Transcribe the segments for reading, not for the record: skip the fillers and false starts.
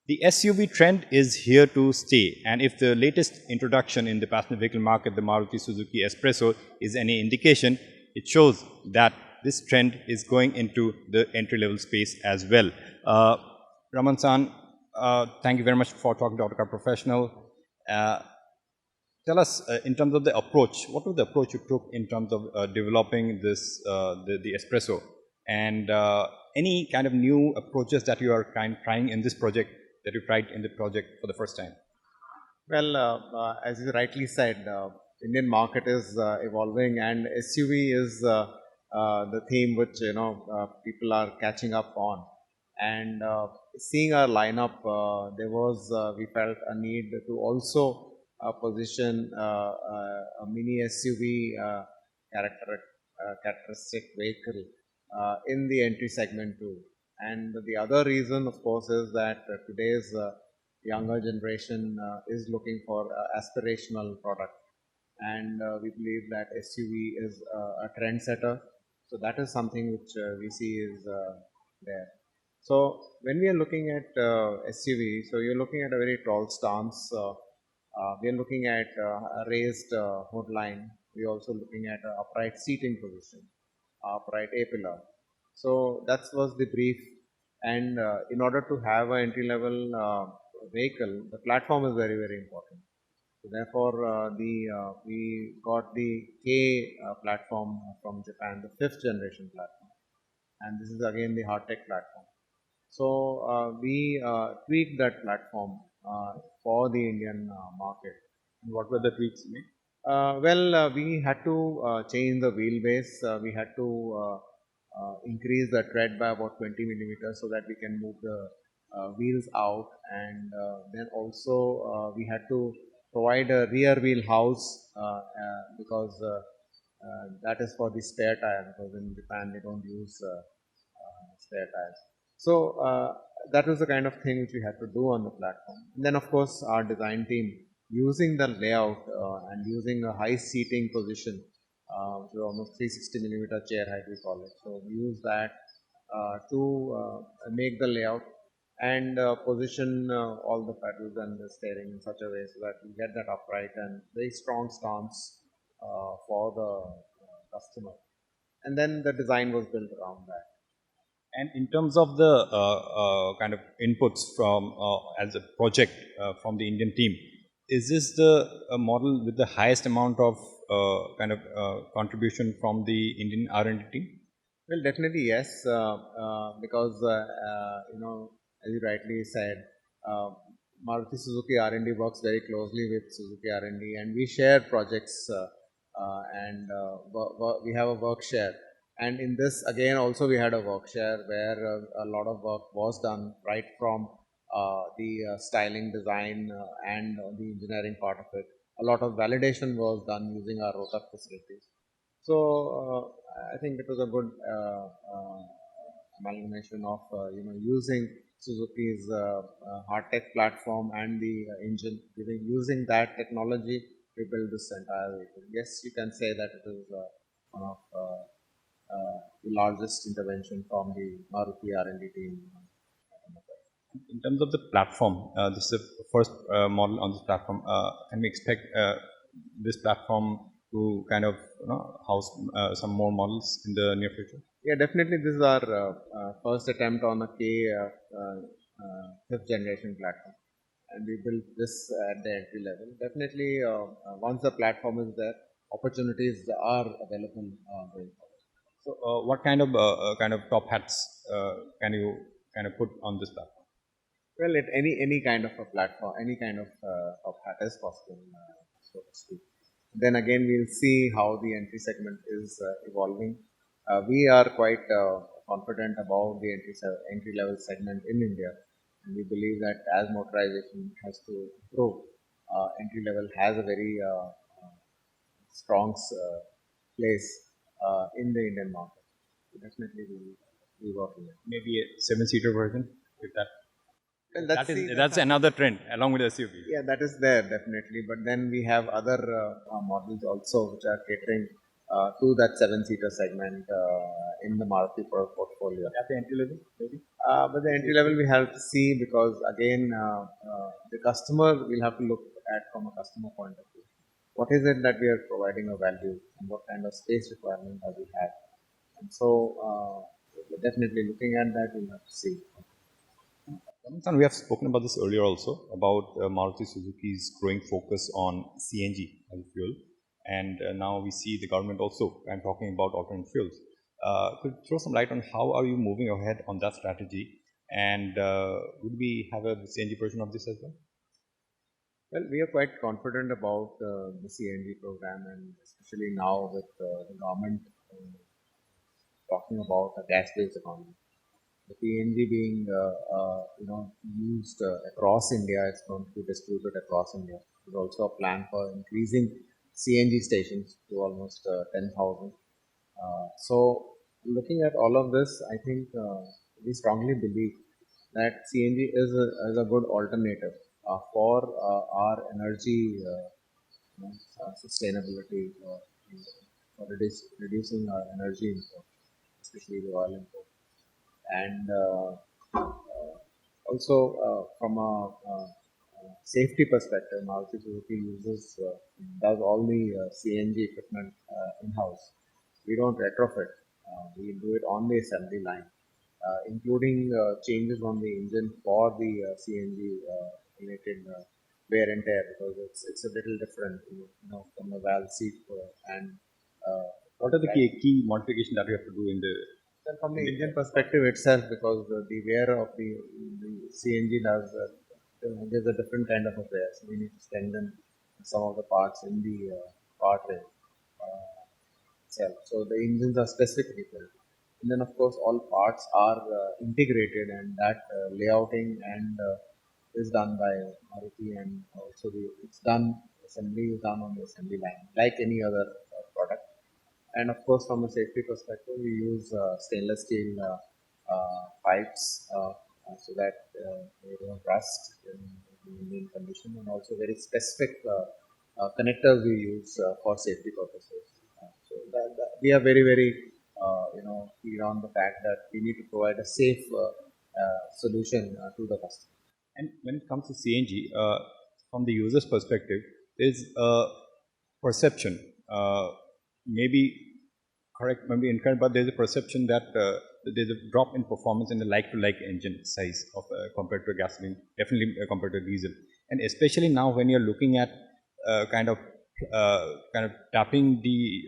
The SUV trend is here to stay, and if the latest introduction in the passenger vehicle market, the Maruti Suzuki S-Presso, is any indication, it shows that this trend is going into the entry-level space as well. Raman-san, thank you very much for talking to Autocar Professional. Tell us, in terms of the approach, what was the approach you took in terms of developing this, the S-Presso, and any kind of new approaches that you are trying in this project, that you tried in the project for the first time? Well, as you rightly said, Indian market is evolving, and SUV is the theme which people are catching up on. And seeing our lineup, we felt a need to also position a mini SUV characteristic vehicle in the entry segment too. And the other reason, of course, is that today's younger generation is looking for aspirational product, and we believe that SUV is a trendsetter. So that is something which we see is there. So when we are looking at SUV, so you're looking at a very tall stance. We are looking at a raised hood line. We're also looking at an upright seating position, upright A-pillar. So that was the brief. And in order to have an entry-level vehicle, the platform is very, very important. So therefore, we got the K platform from Japan, the 5th generation platform, and this is again the hardtech platform. So we tweaked that platform for the Indian market. And what were the tweaks made? We had to change the wheelbase. We had to increase the tread by about 20 millimeters so that we can move the wheels out, and then also we had to provide a rear wheel house because that is for the spare tire, because in Japan they don't use spare tires. So that was the kind of thing which we had to do on the platform. And then of course our design team, using the layout and using a high seating position, which is almost 360 millimeter chair height we call it. So we use that to make the layout and position all the pedals and the steering in such a way so that we get that upright and very strong stance for the customer. And then the design was built around that. And in terms of the kind of inputs from as a project from the Indian team, is this the model with the highest amount of contribution from the Indian R&D team? Well, definitely yes, because as you rightly said, Maruti Suzuki R&D works very closely with Suzuki R&D, and we share projects and we have a work share. And in this again also we had a work share where a lot of work was done right from the styling, design and the engineering part of it. A lot of validation was done using our Rohtak facilities. So I think it was a good amalgamation of using Suzuki's hardtech platform and the engine. Using that technology, we built this entire vehicle. Yes, you can say that it is one of the largest intervention from the Maruti R&D team. In terms of the platform, this is the first model on this platform. Can we expect this platform to kind of house some more models in the near future? Yeah, definitely. This is our first attempt on a K 5th generation platform, and we built this at the entry level. Definitely, once the platform is there, opportunities are available going forward. So, what kind of top hats can you kind of put on this platform? Well, at any kind of a platform, any kind of top hat is possible, so to speak. Then again, we'll see how the entry segment is evolving. We are quite confident about the entry level segment in India, and we believe that as motorization has to improve, entry level has a very strong place in the Indian market. So definitely, we will be working on it. Maybe a 7-seater version, if that. Well, that's another trend along with SUV. Yeah, that is there definitely. But then we have other models also which are catering to that 7-seater segment in the Maruti product portfolio. At the entry level, maybe? But the entry level we have to see, because again the customer will have to look at from a customer point of view. What is it that we are providing a value, and what kind of space requirement does it have? And so we're definitely looking at that. We'll have to see. Raman, we have spoken about this earlier also, about Maruti Suzuki's growing focus on CNG as a fuel, and now we see the government also and talking about alternate fuels. Could you throw some light on how are you moving ahead on that strategy, and would we have a CNG version of this as well? Well, we are quite confident about the CNG program, and especially now with the government talking about a gas-based economy. The PNG being used across India, it's going to be distributed across India. There's also a plan for increasing CNG stations to almost 10,000. So looking at all of this, I think we strongly believe that CNG is a good alternative for our energy sustainability, for reducing our energy import, especially the oil import. And also from a safety perspective, Maruti Suzuki does all the CNG equipment in-house. We don't retrofit. We do it on the assembly line, including changes on the engine for the CNG related wear and tear, because it's a little different, from the valve seat and what are the key modifications that you have to do in the? Well, from the engine perspective itself, because the wear of the CNG gives a different kind of a wear, so we need to strengthen some of the parts in the powertrain itself. So the engines are specifically built, and then of course all parts are integrated, and that layouting and is done by Maruti, and also assembly is done on the assembly line like any other product. And of course, from a safety perspective, we use stainless steel pipes so that they don't rust in condition, and also very specific connectors we use for safety purposes. So we are very, very clear on the fact that we need to provide a safe solution to the customer. And when it comes to CNG, from the user's perspective, there's a perception, maybe correct, maybe incorrect, but there's a perception that there's a drop in performance in the like-to-like engine size of compared to gasoline, definitely compared to diesel, and especially now when you're looking at kind of tapping the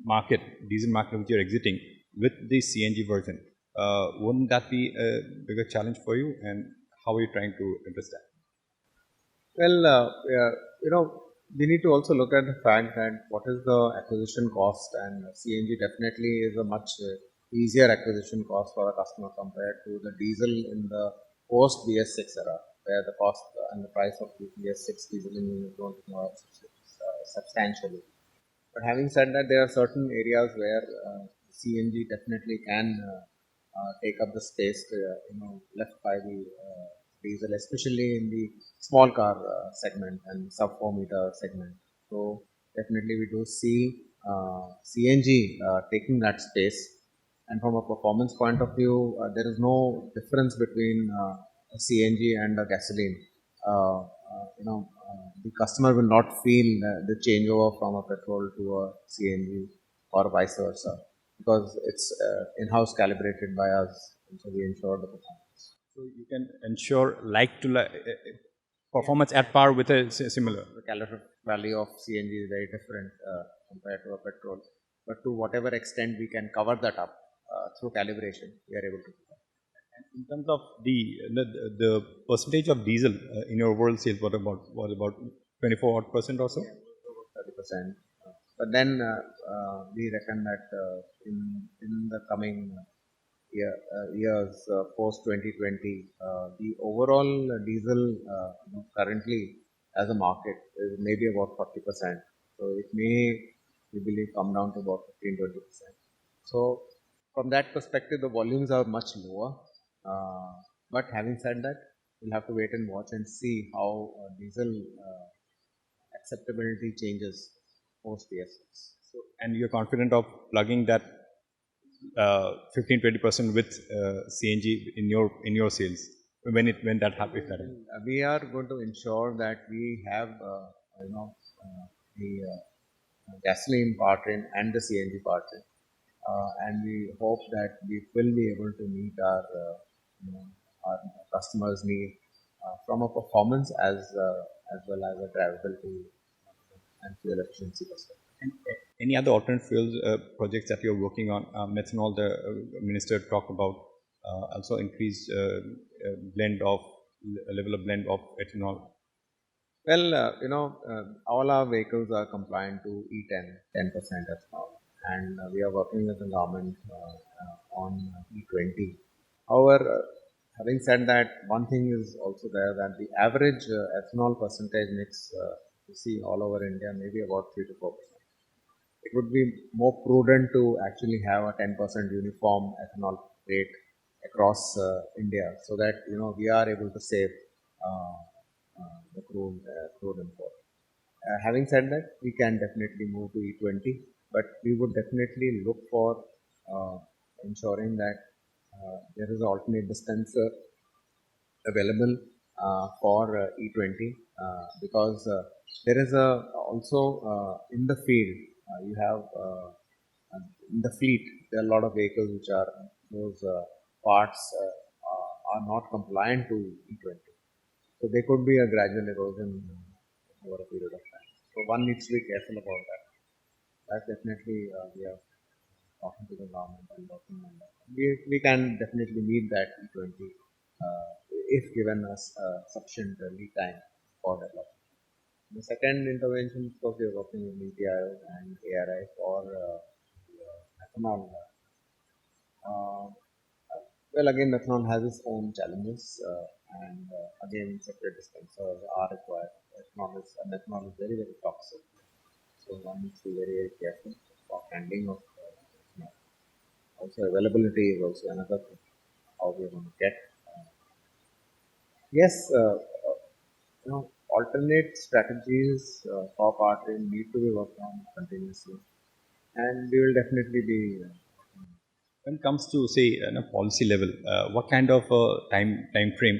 market, diesel market which you're exiting with the CNG version, wouldn't that be a bigger challenge for you? And how are you trying to address that? Well, we need to also look at the fact that what is the acquisition cost, and CNG definitely is a much easier acquisition cost for a customer compared to the diesel in the post BS6 era, where the cost and the price of the BS6 diesel engine is going to go up substantially. But having said that, there are certain areas where CNG definitely can take up the space left by the diesel, especially in the small car segment and sub 4 meter segment. So definitely we do see CNG taking that space. And from a performance point of view, there is no difference between a CNG and a gasoline. The customer will not feel the changeover from a petrol to a CNG or vice versa, because it's in-house calibrated by us, and so we ensure the performance. So you can ensure like-to-like performance at par with a similar. The calorific value of CNG is very different compared to a petrol, but to whatever extent we can cover that up through calibration, we are able to do that. And in terms of the percentage of diesel in your overall sales, what about 24% or so? Yeah, about 30%. But then we reckon that in the coming years post 2020, the overall diesel currently as a market is maybe about 40%. So it may, we believe, come down to about 15-20%. So from that perspective, the volumes are much lower. But having said that, we'll have to wait and watch and see how diesel acceptability changes post BS6. So, and you're confident of plugging that 15-20% with CNG in your sales when that happens. If that happens. We are going to ensure that we have, the gasoline powertrain and the CNG powertrain, and we hope that we will be able to meet you know, our customers' need from a performance as well as a drivability and fuel efficiency perspective. And any other alternate fuels projects that you're working on? Methanol, the minister talked about also increased blend of level of blend of ethanol. Well, all our vehicles are compliant to E10, 10% ethanol, and we are working with the government on E20. However, having said that, one thing is also there that the average ethanol percentage mix you see all over India maybe about 3 to 4%. It would be more prudent to actually have a 10% uniform ethanol rate across India, so that we are able to save the crude import. Having said that, we can definitely move to E20, but we would definitely look for ensuring that there is an alternate dispenser available for E20, because there is also in the field you have in the fleet there are a lot of vehicles which are those parts are not compliant to E20. So there could be a gradual erosion over a period of time. So one needs to be careful about that. That's definitely we are talking to the government and working on that. We can definitely meet that E20 if given us sufficient lead time for development. The second intervention, of course, we are working with NITI Aayog and ARI for ethanol. Well, again, methanol has its own challenges, and again, separate dispensers are required. Methanol is very, very toxic, so one needs to be very, very careful for handling of methanol. Also, availability is also another thing. How we are going to get. Yes, alternate strategies for powertrain need to be worked on continuously, and we will definitely be. When it comes to say a policy level, what kind of time frame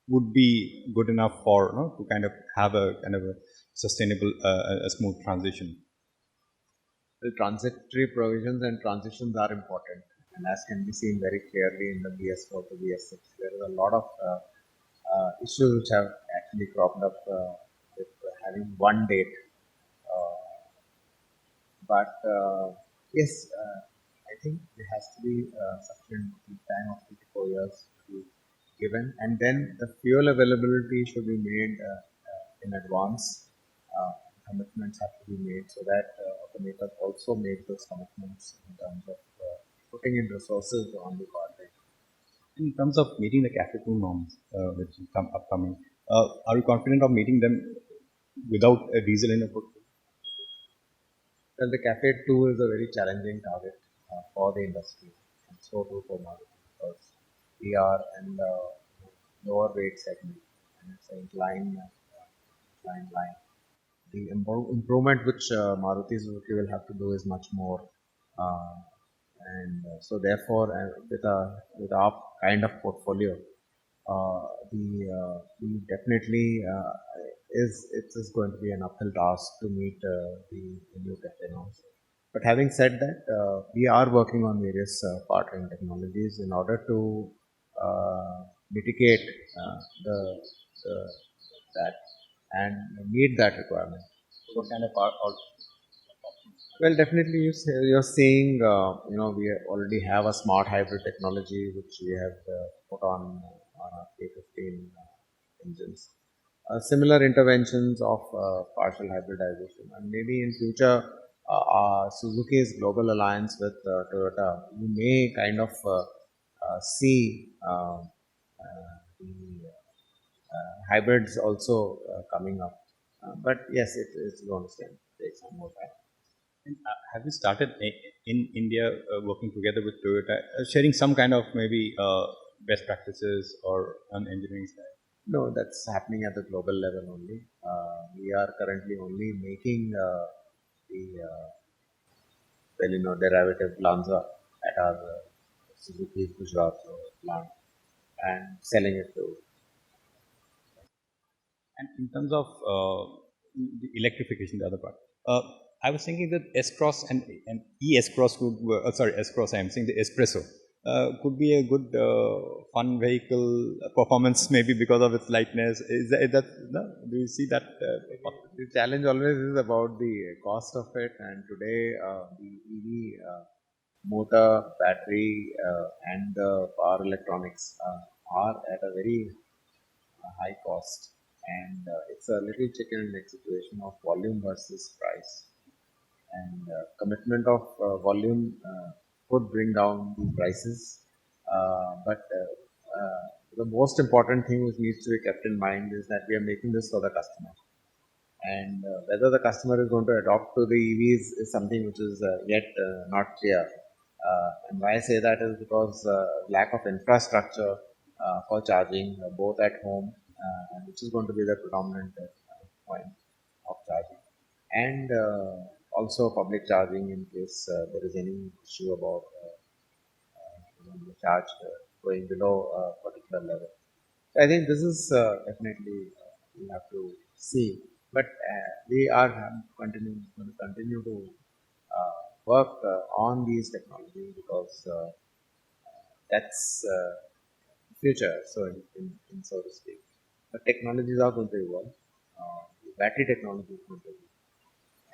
would be good enough for to kind of have a kind of a sustainable, a smooth transition? The transitory provisions and transitions are important, and as can be seen very clearly in the BS4 to BS6, there is a lot of issues which have actually cropped up with having one date. But yes, I think there has to be sufficient time of 3 to 4 years to be given, and then the fuel availability should be made in advance. Commitments have to be made so that automakers also make those commitments in terms of putting in resources on the powertrain. In terms of meeting the CAFE 2 norms, which is upcoming, are you confident of meeting them without a diesel in a portfolio? Well, the CAFE 2 is a very challenging target for the industry, and so too for Maruti, because we are in the lower weight segment, and it's an inclined line. The improvement which Maruti Suzuki will have to do is much more, and so therefore, with our kind of portfolio, we definitely it is going to be an uphill task to meet the new CAFE norms. But having said that, we are working on various powertrain technologies in order to mitigate the that and meet that requirement. What kind of power? Well, definitely you're saying, we already have a smart hybrid technology which we have put on our K15 engines. Similar interventions of partial hybridization, and maybe in future Suzuki's global alliance with Toyota, you may kind of see the hybrids also coming up. But yes, it's going to take some more time. And, have you started in India working together with Toyota, sharing some kind of maybe best practices or on engineering side? No, that's happening at the global level only. We are currently only making the derivative Lanza at our Suzuki Gujarat plant and selling it to. And in terms of the electrification, the other part, uh, I was thinking that S-Cross and E-S-Cross could, sorry, S-Cross, I am saying the espresso, could be a good fun vehicle performance, maybe because of its lightness. Is that no? Do you see that? The challenge always is about the cost of it, and today the EV motor, battery, and the power electronics are at a very high cost, and it's a little chicken and egg situation of volume versus price. And commitment of volume could bring down the prices, but the most important thing which needs to be kept in mind is that we are making this for the customer, and whether the customer is going to adopt to the EVs is something which is yet not clear. And why I say that is because lack of infrastructure for charging, both at home, which is going to be the predominant point of charging, and also public charging in case there is any issue about the charge going below a particular level. I think this is definitely we have to see, but we are going to continue to work on these technologies because that's future. So in so to speak, but technologies are going to evolve. Battery technology is going to evolve,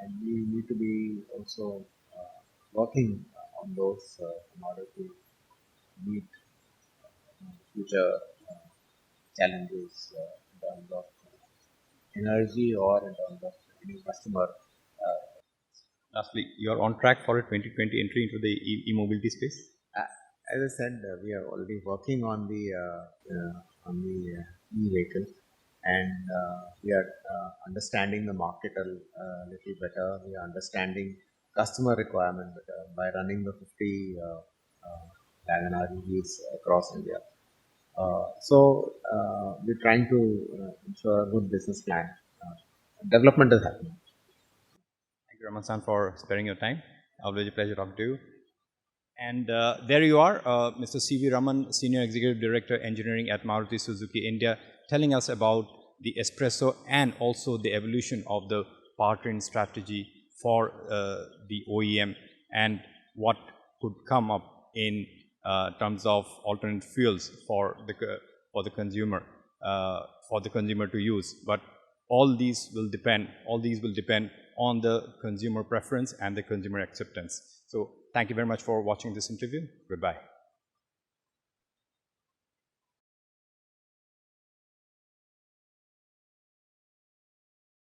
and we need to be also working on those in order to meet future challenges in terms of energy or in terms of any customer. Lastly, you are on track for a 2020 entry into the e-mobility space. As I said, we are already working on the e-vehicle, and we are understanding the market a little better. We are understanding customer requirement better by running the 50 Wagoner EVs across India. So we're trying to ensure a good business plan. Development is happening. Thank you, Raman-san, for sparing your time. Always a pleasure talking to you. And there you are, Mr. C.V. Raman, Senior Executive Director, Engineering at Maruti Suzuki India, telling us about the espresso and also the evolution of the powertrain strategy for the OEM and what could come up in terms of alternate fuels for the consumer to use. But all these will depend on the consumer preference and the consumer acceptance. So thank you very much for watching this interview. Goodbye.